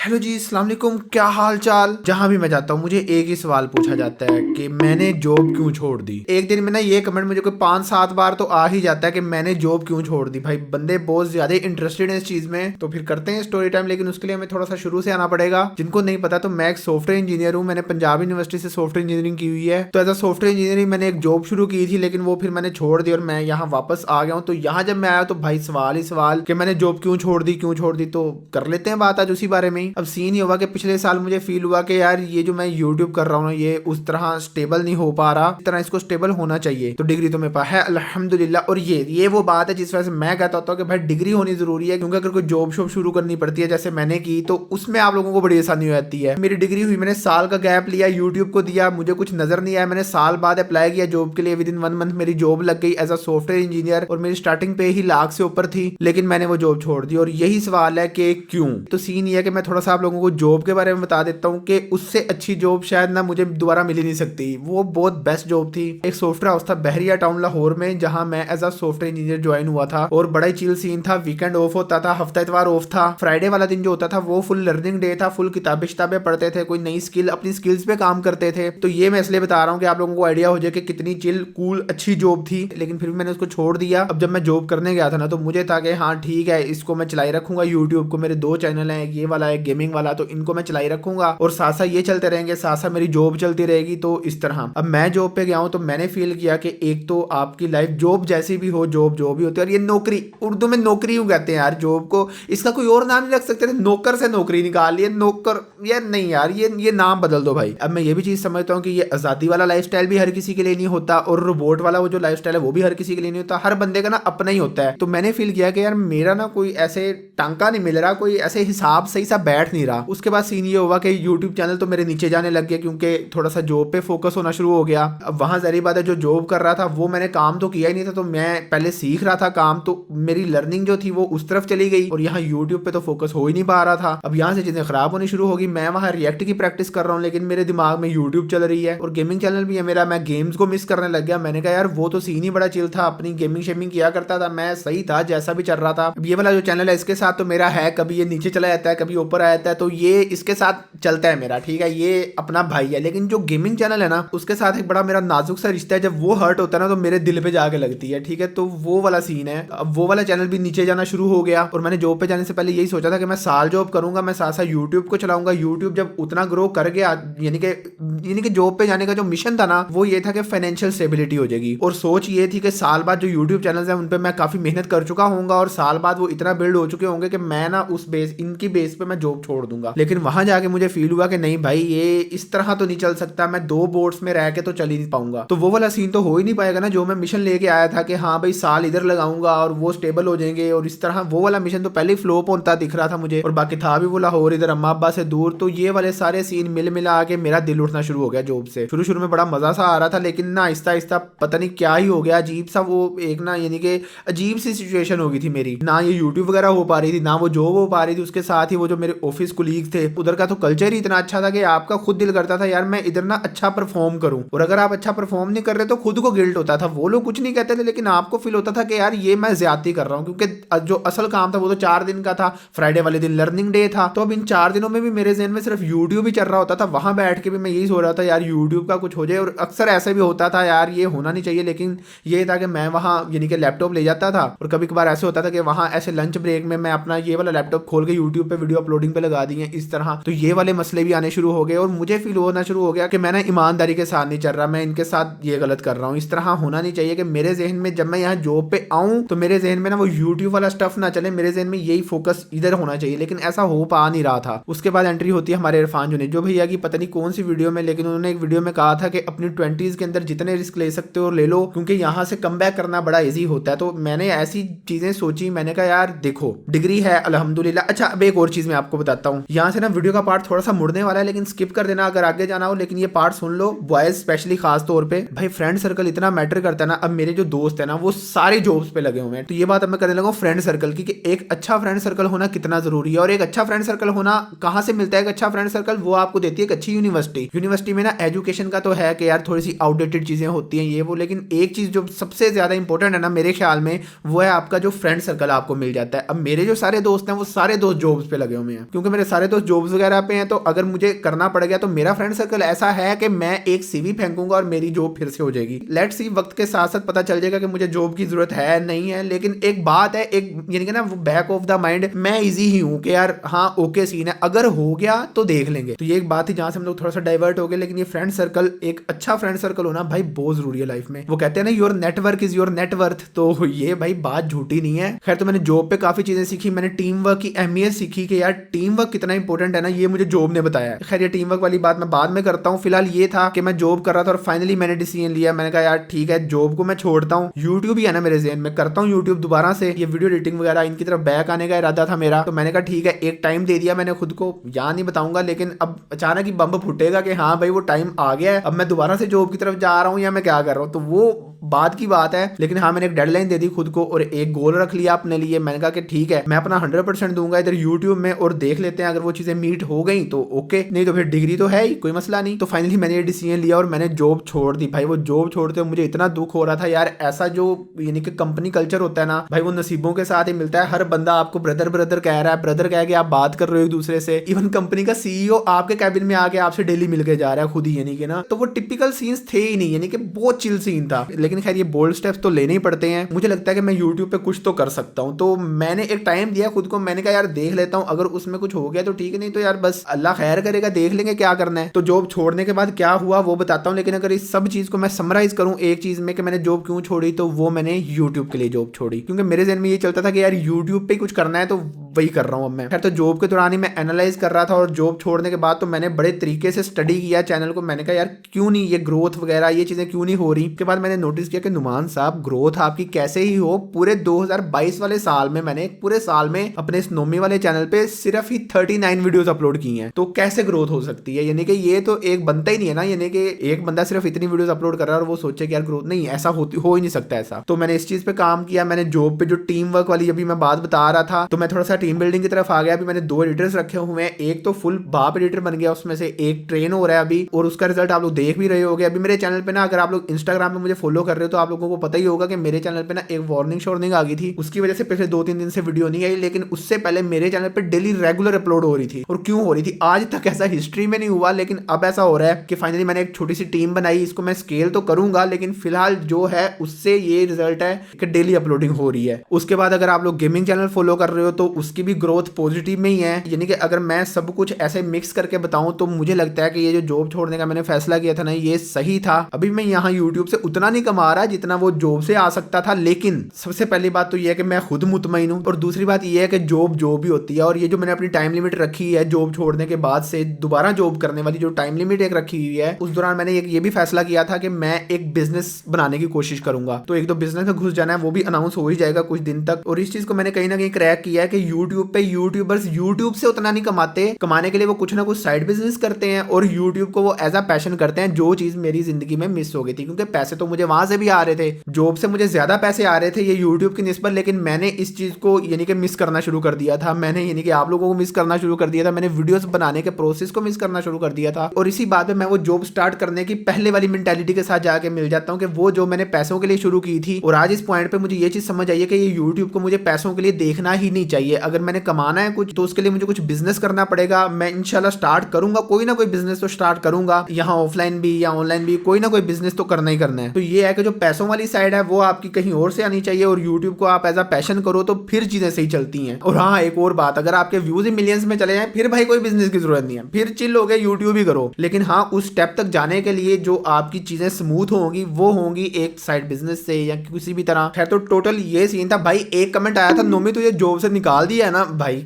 Hello जी, अस्सलाम वालेकुम। क्या हाल चाल। जहां भी मैं जाता हूँ मुझे एक ही सवाल पूछा जाता है कि मैंने जॉब क्यों छोड़ दी। एक दिन में ना ये कमेंट मुझे कोई 5-7 बार तो आ ही जाता है कि मैंने जॉब क्यों छोड़ दी। भाई बंदे बहुत ज्यादा इंटरेस्टेड हैं इस चीज में, तो फिर करते हैं स्टोरी टाइम। लेकिन उसके लिए हमें थोड़ा सा शुरू से आना पड़ेगा। जिनको नहीं पता तो मैं एक सॉफ्टवेयर इंजीनियर हूँ। मैंने पंजाब यूनिवर्सिटी से सॉफ्टवेयर इंजीनियरिंग की हुई है। तो एज अ सॉफ्टवेयर इंजीनियरिंग मैंने एक जॉब शुरू की थी, लेकिन वो फिर मैंने छोड़ दी और मैं यहाँ वापस आ गया हूँ। तो यहाँ जब मैं आया तो भाई सवाल ही सवाल कि मैंने जॉब क्यों छोड़ दी, क्यों छोड़ दी। तो कर लेते हैं बात आज उसी बारे में ही। अब सीन ये हुआ कि पिछले साल मुझे फील हुआ कि यार ये जो मैं यूट्यूब कर रहा हूँ ना, ये उस तरह स्टेबल नहीं हो पा रहा जिस तरह इसको स्टेबल होना चाहिए। तो डिग्री तो मेरे पास है अल्हम्दुलिल्लाह, और ये वो बात है जिस वजह से मैं कहता होता हूँ कि भाई डिग्री होनी जरूरी है। क्योंकि अगर कोई जॉब शॉब शुरू करनी पड़ती है जैसे मैंने की, तो उसमें आप लोगों को बड़ी आसानी हो जाती है। मेरी डिग्री हुई, मैंने साल का गैप लिया, यूट्यूब को दिया, मुझे कुछ नजर नहीं आया। मैंने साल बाद अप्लाई किया जॉब के लिए, विद इन 1 मंथ मेरी जॉब लग गई एज अ सॉफ्टवेयर इंजीनियर, और मेरी स्टार्टिंग पे ही लाख से ऊपर थी। लेकिन मैंने वो जॉब छोड़ दी, और यही सवाल है कि क्यों। तो सीन ये है कि मैं थोड़ा सा आप लोगों को जॉब के बारे में बता देता हूँ कि उससे अच्छी जॉब शायद ना मुझे दोबारा मिल ही नहीं सकती। वो बहुत बेस्ट जॉब थी। एक सॉफ्टवेयर हाउस था बहरिया टाउन लाहौर में, जहां मैं as a software engineer join हुआ था। और बड़ा ही चिल सीन था। वीकेंड ऑफ होता था, हफ्ता इतवार ऑफ था। फ्राइडे वाला दिन जो होता था वो फुल लर्निंग डे था। फुल किताबें किताबें पढ़ते थे, कोई नई स्किल अपनी स्किल्स पे काम करते थे। तो ये मैं इसलिए बता रहा हूँ कि आप लोगों को आइडिया हो जाए कि कितनी चिल कूल अच्छी जॉब थी। लेकिन फिर भी मैंने उसको छोड़ दिया। अब जब मैं जॉब करने गया था ना, तो मुझे था कि हाँ ठीक है, इसको मैं चलाई रखूंगा। यूट्यूब को मेरे 2 चैनल हैं, ये वाला है गेमिंग वाला, तो इनको मैं चलाई रखूंगा और साथ साथ ये चलते रहेंगे, साथ साथ मेरी जॉब चलती रहेगी। तो इस तरह अब मैं जॉब पे गया हूँ तो मैंने फील किया कि एक तो आपकी लाइफ जॉब जैसी भी हो, जॉब जो भी होती है, और ये नौकरी, उर्दू में नौकरी क्यों कहते हैं यार जॉब को, इसका कोई और नाम नहीं रख सकते थे। नौकर से नौकरी निकाल लिए, नौकर यार नहीं यार, ये नाम बदल दो भाई। अब मैं ये भी चीज समझता हूँ कि ये आजादी वाला लाइफस्टाइल भी हर किसी के लिए नहीं होता, और रोबोट वाला वो जो लाइफस्टाइल है वो भी हर किसी के लिए नहीं होता। हर बंदे का ना अपना ही होता है। तो मैंने फील किया कि यार मेरा ना कोई ऐसे टांका नहीं मिल रहा, कोई ऐसे हिसाब सही सा बैठ नहीं रहा। उसके बाद सीन ये हुआ कि यूट्यूब चैनल तो मेरे नीचे जाने लग गया, क्योंकि थोड़ा सा जॉब पे फोकस होना शुरू हो गया। अब वहां जहरी बात है, जो जॉब कर रहा था वो मैंने काम तो किया ही नहीं था। तो मैं पहले सीख रहा था काम, तो मेरी लर्निंग जो थी वो उस तरफ चली गई, और यहाँ यूट्यूब पे तो फोकस हो ही नहीं पा रहा था। अब यहाँ से चीजें खराब होनी शुरू होगी। मैं वहां रिएक्ट की प्रैक्टिस कर रहा हूँ, लेकिन मेरे दिमाग में यूट्यूब चल रही है और गेमिंग चैनल भी है मेरा। मैं गेम्स को मिस करने लग गया। मैंने कहा यार वो तो सीन ही बड़ा चिल था, अपनी गेमिंग शेमिंग किया करता था, मैं सही था जैसा भी चल रहा था। अब ये वाला जो चैनल है इसके साथ तो मेरा है, कभी ये नीचे चला जाता है, कभी ऊपर आ जाता है, तो ये इसके साथ चलता है मेरा, ठीक है, ये अपना भाई है। लेकिन जो गेमिंग चैनल है ना, उसके साथ एक बड़ा मेरा नाजुक सा रिश्ता है। जब वो हर्ट होता है ना, तो मेरे दिल पे जाके लगती है, ठीक है। तो वो वाला सीन है। अब वो वाला चैनल भी नीचे जाना शुरू हो गया, और मैंने जॉब पे जाने से पहले यही सोचा था कि मैं साल जॉब करूंगा, मैं साथ साथ यूट्यूब को चलाऊंगा। यूट्यूब जब उतना ग्रो कर गया, यानी कि जॉब पे जाने का जो मिशन था ना, वो ये था कि फाइनेंशियल स्टेबिलिटी हो जाएगी। और सोच ये थी कि साल बाद जो यूट्यूब चैनल है उन पर मैं काफी मेहनत कर चुका हूंगा, और साल बाद वो इतना बिल्ड हो चुके होंगे कि मैं ना उस बेस, इनकी बेस पे मैं जॉब छोड़ दूंगा। लेकिन वहां जाके मुझे फील हुआ कि नहीं भाई, ये इस तरह तो नहीं चल सकता, मैं 2 बोर्ड्स में रह के तो चल ही नहीं पाऊंगा। तो वो वाला सीन तो हो ही नहीं पाएगा ना, जो मैं मिशन लेके आया था कि हाँ भाई साल इधर लगाऊंगा और वो स्टेबल हो जाएंगे, और इस तरह वो वाला मिशन तो पहले ही फ्लॉप होता दिख रहा था मुझे। और बाकी था भी वो लाहौर, इधर अम्मा अब्बा से दूर। तो ये वाले सारे सीन मिल मिला के मेरा दिल उठना शुरू हो गया जॉब से। शुरू शुरू में बड़ा मजा सा आ रहा था, लेकिन ना आहिस्ता आहिस्ता पता नहीं क्या ही हो गया, अजीब सा वो एक ना, यानी कि अजीब सी सिचुएशन हो गई थी मेरी। ना ये यूट्यूब वगैरह हो पा रही थी, ना वो जॉब हो पा रही थी। उसके साथ ही वो जो मेरे ऑफिस कोलीग थे, उधर का तो कल्चर ही इतना अच्छा था कि आपका खुद दिल करता था यार मैं इधर ना अच्छा परफॉर्म करूं। और अगर आप अच्छा परफॉर्म नहीं कर रहे तो खुद को गिल्ट होता था। वो लोग कुछ नहीं कहते थे, लेकिन आपको फील होता था कि यार ये मैं ज्यादती कर रहा हूं, क्योंकि जो असल काम था वो तो 4 दिन का था। फ्राइडे वाले दिन लर्निंग डे था। तो अब इन 4 दिनों में भी मेरे जहन में सिर्फ यूट्यूब ही चल रहा होता था। वहां बैठ के भी मैं यही सोच रहा था यार यूट्यूब का कुछ हो जाए। और अक्सर ऐसे भी होता था यार, ये होना नहीं चाहिए, लेकिन ये था कि मैं वहां यानी कि लैपटॉप ले जाता था, और कभी कभार ऐसे होता था कि वहां ऐसे लंच ब्रेक में मैं अपना ये वाला लैपटॉप खोल के यूट्यूब पे वीडियो अपलोडिंग पे लगा दिए इस तरह। तो ये वाले मसले भी आने शुरू हो गए, और मुझे फील होना शुरू हो गया कि मैं ना ईमानदारी के साथ नहीं चल रहा, मैं इनके साथ ये गलत कर रहा हूँ। इस तरह होना नहीं चाहिए कि मेरे जहन में जब मैं यहाँ जॉब पे आऊँ तो मेरे जहन में ना वो यूट्यूब वाला स्टफ ना चले, मेरे जहन में यही फोकस इधर होना चाहिए। लेकिन ऐसा हो पा नहीं रहा था। उसके बाद एंट्री होती है हमारे इरफान जुनैद, जो भैया की पता नहीं कौन सी वीडियो में, लेकिन उन्होंने एक वीडियो में कहा था कि अपनी 20s के अंदर जितने रिस्क ले सकते हो ले लो, क्योंकि यहाँ से कम बैक करना बड़ा ईजी होता है। तो मैंने ऐसी चीजें सोची, मैंने कहा यार देखो डिग्री है अल्हम्दुलिल्लाह। अच्छा अब एक और चीज मैं आपको बताता हूँ, यहाँ से ना वीडियो का पार्ट थोड़ा सा मुड़ने वाला है, लेकिन स्किप कर देना अगर आगे जाना हो। लेकिन ये पार्ट सुन लो, बॉयज स्पेशली खास तौर पे। भाई फ्रेंड सर्कल इतना मैटर करता है ना। अब मेरे जो दोस्त है ना वो सारे जॉब्स पे लगे हुए हैं, तो ये बात अब मैं करने लगा फ्रेंड सर्कल की, कि एक अच्छा फ्रेंड सर्कल होना कितना जरूरी है। और एक अच्छा फ्रेंड सर्कल होना कहाँ से मिलता है? एक अच्छा फ्रेंड सर्कल वो आपको देती है एक अच्छी यूनिवर्सिटी। यूनिवर्सिटी में ना एजुकेशन का तो है कि यार थोड़ी सी आउटडेटेड चीजें होती हैं ये वो, लेकिन एक चीज जो सबसे ज्यादा इंपॉर्टेंट है ना मेरे ख्याल में, वो है आपका जो फ्रेंड सर्कल आपको मिल जाता है। अब मेरे जो सारे दोस्त हैं वो सारे दोस्त जॉब्स पे लगे हुए हैं, क्योंकि मेरे सारे दोस्त जॉब्स वगैरह पे हैं, तो अगर मुझे करना पड़ गया तो मेरा फ्रेंड सर्कल ऐसा है कि मैं एक सीवी फेंकूंगा और मेरी जॉब फिर से हो जाएगी। लेट्स सी, वक्त के साथ साथ पता चल जाएगा कि मुझे जॉब की जरूरत है नहीं है। लेकिन एक बात है, एक यानी कि ना वो बैक ऑफ द माइंड मैं इजी ही हूँ कि यार हाँ ओके सीन है, अगर हो गया तो देख लेंगे। तो ये एक बात थी जहां से हम लोग थोड़ा सा डाइवर्ट हो गए। लेकिन ये फ्रेंड सर्कल, एक अच्छा फ्रेंड सर्कल होना भाई बहुत जरूरी है लाइफ में। वो कहते हैं ना your network is your net worth, तो ये भाई बात झूठी नहीं है। खैर, तो मैंने जॉब पे काफी चीजें सीखी, मैंने टीम वर्क की अहमियत सीखी कि यार टीम वर्क कितना इंपॉर्टेंट है ना, ये मुझे जॉब ने बताया। खैर, ये टीम वर्क वाली बात मैं बाद में करता हूँ। फिलहाल ये था कि मैं जॉब कर रहा था और फाइनली मैंने डिसीजन लिया, मैंने कहा यार ठीक है जॉब को मैं छोड़ता हूँ। यूट्यूब ही है ना मेरे ज़हन में, करता हूँ यूट्यूब दोबारा से, ये वीडियो एडिटिंग वगैरह इनकी तरफ बैक आने का इरादा था मेरा। तो मैंने कहा ठीक है, एक टाइम दे दिया मैंने खुद को, यहाँ नहीं बताऊंगा, लेकिन अब अचानक ही बम फूटेगा कि हाँ भाई वो टाइम आ गया है, अब मैं दोबारा से जॉब की तरफ जा रहा हूँ या मैं क्या कर रहा हूँ, तो वो बात की बात है। लेकिन हाँ, मैंने एक डेडलाइन दे दी खुद को और एक गोल रख लिया अपने लिए। मैंने कहा कि ठीक है, मैं अपना 100% दूंगा इधर यूट्यूब में और देख लेते हैं, अगर वो चीजें मीट हो गई तो ओके, नहीं तो फिर डिग्री तो है ही, कोई मसला नहीं। तो फाइनली मैंने ये डिसीजन लिया और मैंने जॉब छोड़ दी। भाई वो जॉब छोड़ते हुए मुझे इतना दुख हो रहा था यार, ऐसा जो यानी कि कंपनी कल्चर होता है ना भाई, वो नसीबों के साथ ही मिलता है। हर बंदा आपको ब्रदर ब्रदर कह रहा है, ब्रदर कह के आप बात कर रहे हो एक दूसरे से। इवन कंपनी का सीईओ आपके कैबिन में आके आपसे डेली मिलके जा रहा है खुद ही, यानी कि ना, तो वो टिपिकल सीन्स थे ही नहीं, यानी कि बहुत चिल सीन था। लेकिन खैर, ये बोल्ड स्टेप्स तो लेने ही पड़ते हैं। मुझे लगता है कि मैं यूट्यूब पे कुछ तो कर सकता हूँ, तो मैंने एक टाइम दिया खुद को। मैंने कहा यार देख लेता हूँ, अगर उसमें कुछ हो गया तो ठीक है, नहीं तो यार बस अल्लाह खैर करेगा, देख लेंगे क्या करना है। तो जॉब छोड़ने के बाद क्या हुआ वो बताता हूँ। लेकिन अगर इस सब चीज को मैं समराइज करूँ एक चीज में कि मैंने जॉब क्यों छोड़ी, तो वो मैंने यूट्यूब के लिए जॉब छोड़ी, क्योंकि मेरे जहन में ये चलता था कि यार यूट्यूब पे कुछ करना है तो वही कर रहा हूँ अब मैं। खैर, तो जॉब के दौरान ही मैं एनालाइज कर रहा था और जॉब छोड़ने के बाद तो मैंने बड़े तरीके से स्टडी किया चैनल को। मैंने कहा यार क्यों नहीं ये ग्रोथ वगैरह ये चीजें क्यों नहीं हो रही। के बाद मैंने नोटिस किया कि नुमान साहब ग्रोथ आपकी कैसे ही हो, पूरे 2022 वाले साल में मैंने पूरे साल में अपने स्नोमी वाले चैनल पे सिर्फ ही 39 वीडियोस अपलोड की हैं, तो कैसे ग्रोथ हो सकती है। यानी कि ये तो एक बनता ही नहीं है ना, यानी कि एक बंदा सिर्फ इतनी वीडियोस अपलोड कर रहा है और वो सोचे कि यार ग्रोथ नहीं, ऐसा हो ही नहीं सकता ऐसा। तो मैंने इस चीज पे काम किया। मैंने जॉब पे जो टीम वर्क वाली अभी मैं बात बता रहा था, तो मैं थोड़ा सा टीम बिल्डिंग की तरफ आ गया। अभी मैंने 2 एडिटर्स रखे हुए हैं, एक तो फुल बाप एडिटर बन गया, उसमें से एक ट्रेन हो रहा है अभी, और उसका रिजल्ट आप लोग देख भी रहे होगे। अभी मेरे चैनल पे ना, अगर आप लोग इंस्टाग्राम पे मुझे फॉलो कर रहे हो तो आप लोगों को पता ही होगा कि मेरे चैनल पे ना एक वार्निंग आ गई थी, उसकी वजह से पिछले 2-3 दिन से वीडियो नहीं आई। लेकिन उससे पहले मेरे चैनल पे डेली रेगुलर अपलोड हो रही थी। और क्यों हो रही थी, आज तक ऐसा हिस्ट्री में नहीं हुआ, लेकिन अब ऐसा हो रहा है कि फाइनली मैंने एक छोटी सी टीम बनाई। इसको मैं स्केल तो करूंगा, लेकिन फिलहाल जो है उससे ये रिजल्ट है कि डेली अपलोडिंग हो रही है। उसके बाद अगर आप लोग गेमिंग चैनल फॉलो कर रहे हो तो उसकी भी ग्रोथ पॉजिटिव में ही है। यानी कि अगर मैं सब कुछ ऐसे मिक्स करके बताऊं तो मुझे लगता है कि ये जो जॉब छोड़ने का मैंने फैसला किया था ना, ये सही था। अभी मैं यहाँ यूट्यूब से उतना नहीं कमा रहा जितना वो जॉब से आ सकता था, लेकिन सबसे पहली बात तो ये है कि मैं खुद मुतमईन हूँ, और दूसरी बात ये है कि जॉब ही होती है। और ये जो मैंने अपनी टाइम लिमिट रखी है जॉब छोड़ने के बाद से दोबारा जॉब करने वाली, जो टाइम लिमिट एक रखी हुई है, उस दौरान मैंने ये भी फैसला किया था कि मैं एक बिजनेस बनाने की कोशिश करूंगा। तो एक तो बिजनेस में घुस जाना है, वो भी अनाउंस हो ही जाएगा कुछ दिन तक। और इस चीज को मैंने कहीं ना कहीं क्रैक किया है कि यूट्यूब पे यूट्यूबर्स यूट्यूब से उतना नहीं कमाते, कमाने के लिए वो कुछ ना कुछ साइड बिजनेस करते हैं और यूट्यूब को वो एज अ पैशन करते हैं, जो चीज मेरी जिंदगी में मिस हो गई थी। क्योंकि पैसे तो मुझे वहां से भी आ रहे थे, जॉब से मुझे ज्यादा पैसे आ रहे थे ये यूट्यूब की निस्बत, लेकिन मैंने इस चीज को यानी कि मिस करना शुरू कर दिया था। मैंने यानी कि आप लोगों को मिस करना शुरू कर दिया था, मैंने वीडियोस बनाने के प्रोसेस को मिस करना शुरू कर दिया था। और इसी बात पे मैं वो जॉब स्टार्ट करने की पहले वाली मेंटालिटी के साथ जाके मिल जाता हूँ कि वो जो मैंने पैसों के लिए शुरू की थी, और आज इस पॉइंट पे मुझे ये चीज समझ आई है कि ये यूट्यूब को मुझे पैसों के लिए देखना ही नहीं चाहिए। अगर मैंने कमाना है कुछ तो उसके लिए मुझे कुछ बिजनेस करना पड़ेगा। मैं इंशाल्लाह स्टार्ट करूंगा, कोई ना कोई बिजनेस तो स्टार्ट करूंगा, यहाँ ऑफलाइन भी या ऑनलाइन भी, कोई ना कोई बिजनेस तो करना ही करना है। तो ये है कि जो पैसों वाली साइड है वो आपकी कहीं और से आनी चाहिए, और यूट्यूब को आप एज अ पैशन करो तो फिर चीजें सही चलती हैं। और हाँ, एक और बात, अगर आपके व्यूज ही मिलियंस में चले जाएं फिर भाई कोई बिजनेस की जरूरत नहीं है, फिर चिल हो गए यूट्यूब ही करो। लेकिन हाँ, उस स्टेप तक जाने के लिए जो आपकी चीजें स्मूथ होंगी वो होंगी एक साइड बिजनेस से या किसी भी तरह। खैर, तो टोटल ये सीन था भाई। एक कमेंट आया था, नोमी तुझे जॉब से निकाल दिया है ना भाई।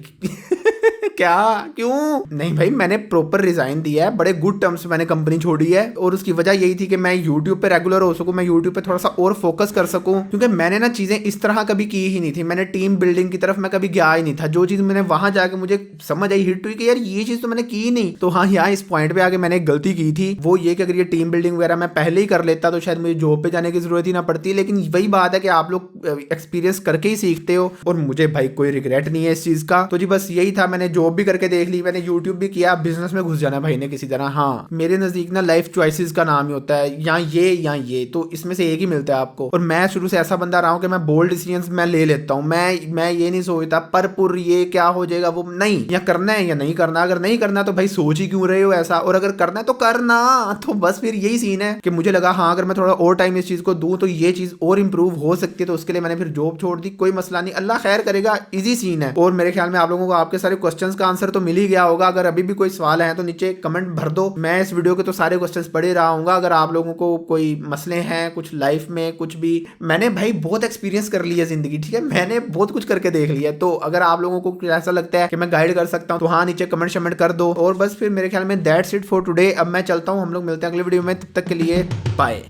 क्या, क्यों? नहीं भाई, मैंने प्रॉपर रिजाइन दिया है, बड़े गुड टर्म्स मैंने कंपनी छोड़ी है, और उसकी वजह यही थी कि मैं यूट्यूब पे रेगुलर हो सकूं, मैं यूट्यूब पे थोड़ा सा और फोकस कर सकूं। क्योंकि मैंने ना चीजें इस तरह कभी की ही नहीं थी, मैंने टीम बिल्डिंग की तरफ मैं कभी गया ही नहीं था। जो चीज मैंने वहां जाके मुझे समझ आई, हिट हुई कि यार ये चीज तो मैंने की ही नहीं। तो हाँ, यहाँ इस पॉइंट पे आके मैंने एक गलती की थी, वो ये कि अगर ये टीम बिल्डिंग वगैरह मैं पहले ही कर लेता तो शायद मुझे जॉब पे जाने की जरूरत ही ना पड़ती। लेकिन वही बात है कि आप लोग एक्सपीरियंस करके ही सीखते हो, और मुझे भाई कोई रिग्रेट नहीं है इस चीज का। तो जी बस यही था, मैंने जॉब भी करके देख ली, मैंने यूट्यूब भी किया, बिजनेस में घुस जाना भाई ने किसी तरह। हाँ, मेरे नजदीक ना लाइफ चॉइसेस का नाम ही होता है, या ये, तो इसमें से एक ही मिलता है आपको। और मैं शुरू से ऐसा बंदा रहा हूँ कि मैं बोल्ड डिसीजंस मैं ले लेता हूँ। मैं ये नहीं सोचता पर ये क्या हो जाएगा, वो नहीं, या करना है या नहीं करना। अगर नहीं करना तो भाई सोच ही क्यों रहे हो ऐसा, और अगर करना है तो करना। तो बस फिर यही सीन है कि मुझे लगा हाँ, अगर मैं थोड़ा और टाइम इस चीज को दूं तो ये चीज और इंप्रूव हो सकती है, तो उसके लिए मैंने फिर जॉब छोड़ दी। कोई मसला नहीं, अल्लाह खैर करेगा, इजी सीन है। और मेरे ख्याल में आप लोगों को आपके सारे क्वेश्चंस का आंसर तो मिल ही गया होगा। अगर अभी भी कोई सवाल है तो नीचे कमेंट भर दो, मैं इस वीडियो के तो सारे क्वेश्चंस पढ़ ही रहा हूँ। अगर आप लोगों को कोई मसले हैं कुछ लाइफ में, कुछ भी, मैंने भाई बहुत एक्सपीरियंस कर लिया जिंदगी, ठीक है, मैंने बहुत कुछ करके देख लिया। तो अगर आप लोगों को ऐसा लगता है कि मैं गाइड कर सकता हूँ तो हाँ, नीचे कमेंट शमेंट कर दो। और बस फिर मेरे ख्याल में दैट्स इट फॉर टुडे। अब मैं चलता हूँ, हम लोग मिलते हैं अगले वीडियो में, तब तक के लिए बाय।